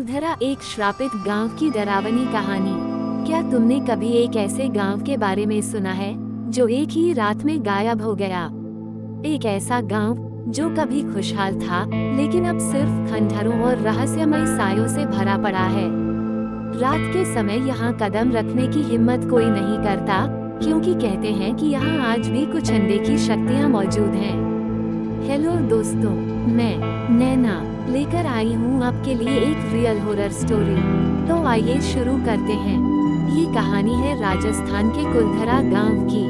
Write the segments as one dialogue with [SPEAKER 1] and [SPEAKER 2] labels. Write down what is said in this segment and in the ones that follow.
[SPEAKER 1] कुलधरा एक श्रापित गांव की डरावनी कहानी। क्या तुमने कभी एक ऐसे गांव के बारे में सुना है जो एक ही रात में गायब हो गया? एक ऐसा गांव जो कभी खुशहाल था लेकिन अब सिर्फ खंडहरों और रहस्यमय सायों से भरा पड़ा है। रात के समय यहाँ कदम रखने की हिम्मत कोई नहीं करता, क्योंकि कहते हैं कि यहाँ आज भी कुछ अनदेखी शक्तियाँ मौजूद हैं। हेलो दोस्तों, मैं नैना लेकर आई हूँ आपके लिए एक रियल हॉरर स्टोरी। तो आइए शुरू करते हैं। ये कहानी है राजस्थान के कुलधरा गांव की,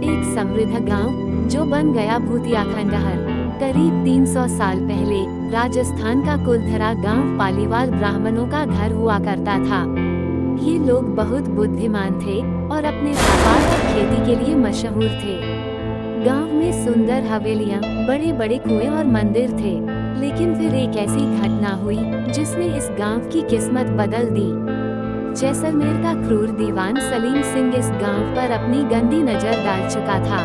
[SPEAKER 1] एक समृद्ध गांव जो बन गया भूतिया खंडहर। करीब 300 साल पहले राजस्थान का कुलधरा गांव पालीवाल ब्राह्मणों का घर हुआ करता था। ये लोग बहुत बुद्धिमान थे और अपने व्यापार और खेती के लिए मशहूर थे। गांव में सुंदर हवेलियां, बड़े बड़े कुएं और मंदिर थे, लेकिन फिर एक ऐसी घटना हुई जिसने इस गांव की किस्मत बदल दी। जैसलमेर का क्रूर दीवान सलीम सिंह इस गांव पर अपनी गंदी नजर डाल चुका था।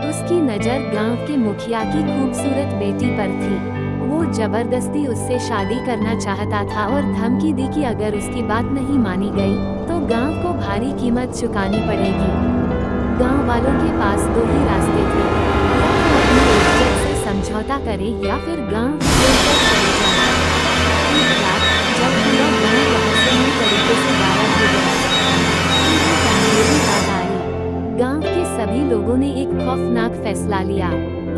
[SPEAKER 1] उसकी नजर गांव के मुखिया की खूबसूरत बेटी पर थी। वो जबरदस्ती उससे शादी करना चाहता था और धमकी दी कि अगर उसकी बात नहीं मानी गई तो गांव को भारी कीमत चुकानी पड़ेगी। गांव वालों के पास दो ही रास्ते थे, या तो अपनी इज्जत से समझौता करें या फिर गांव छोड़कर चले जाएं। एक रात जब पूरा गांव रहस्यमय तरीके से गायब हो गया, एक अंधेरी रात आई। गांव के सभी लोगों ने एक खौफनाक फैसला लिया।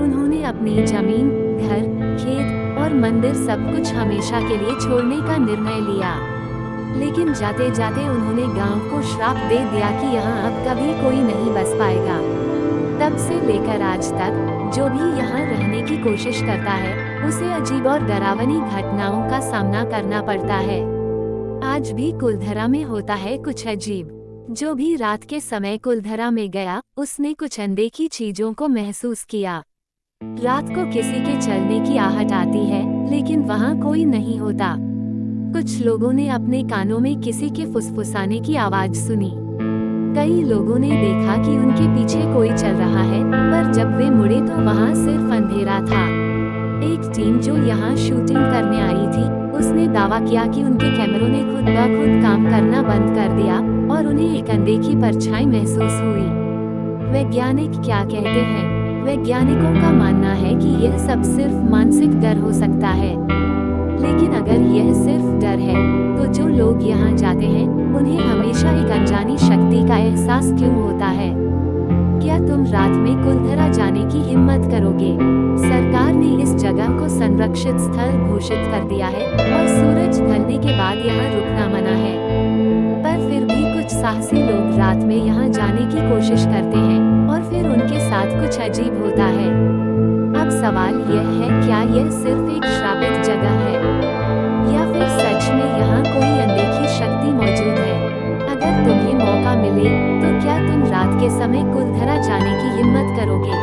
[SPEAKER 1] उन्होंने अपनी जमीन, घर, खेत और मंदिर सब कुछ हमेशा के लिए छोड़ने का निर्णय लिया। लेकिन जाते जाते उन्होंने गांव को श्राप दे दिया कि यहाँ अब कभी कोई नहीं बस पाएगा। तब से लेकर आज तक जो भी यहाँ रहने की कोशिश करता है उसे अजीब और डरावनी घटनाओं का सामना करना पड़ता है। आज भी कुलधरा में होता है कुछ अजीब। जो भी रात के समय कुलधरा में गया उसने कुछ अनदेखी चीजों को महसूस किया। रात को किसी के चलने की आहट आती है लेकिन वहाँ कोई नहीं होता। कुछ लोगों ने अपने कानों में किसी के फुसफुसाने की आवाज सुनी। कई लोगों ने देखा कि उनके पीछे कोई चल रहा है, पर जब वे मुड़े तो वहाँ सिर्फ अंधेरा था। एक टीम जो यहाँ शूटिंग करने आई थी, उसने दावा किया कि उनके कैमरों ने खुद ब खुद काम करना बंद कर दिया और उन्हें एक अनदेखी परछाई महसूस हुई। वैज्ञानिक क्या कहते हैं? वैज्ञानिकों का मानना है कि यह सब सिर्फ मानसिक डर हो सकता है। लेकिन अगर यह सिर्फ डर है तो जो लोग यहाँ जाते हैं उन्हें हमेशा एक अनजानी शक्ति का एहसास क्यों होता है? क्या तुम रात में कुलधरा जाने की हिम्मत करोगे? सरकार ने इस जगह को संरक्षित स्थल घोषित कर दिया है और सूरज ढलने के बाद यहाँ रुकना मना है। पर फिर भी कुछ साहसी लोग रात में यहाँ जाने की कोशिश करते हैं और फिर उनके साथ कुछ अजीब होता है। अब सवाल यह है, क्या यह सिर्फ एक श्रापित जगह है या फिर सच में यहाँ कोई अनदेखी शक्ति मौजूद है? अगर तुम्हें मौका मिले तो क्या तुम रात के समय कुलधरा जाने की हिम्मत करोगे?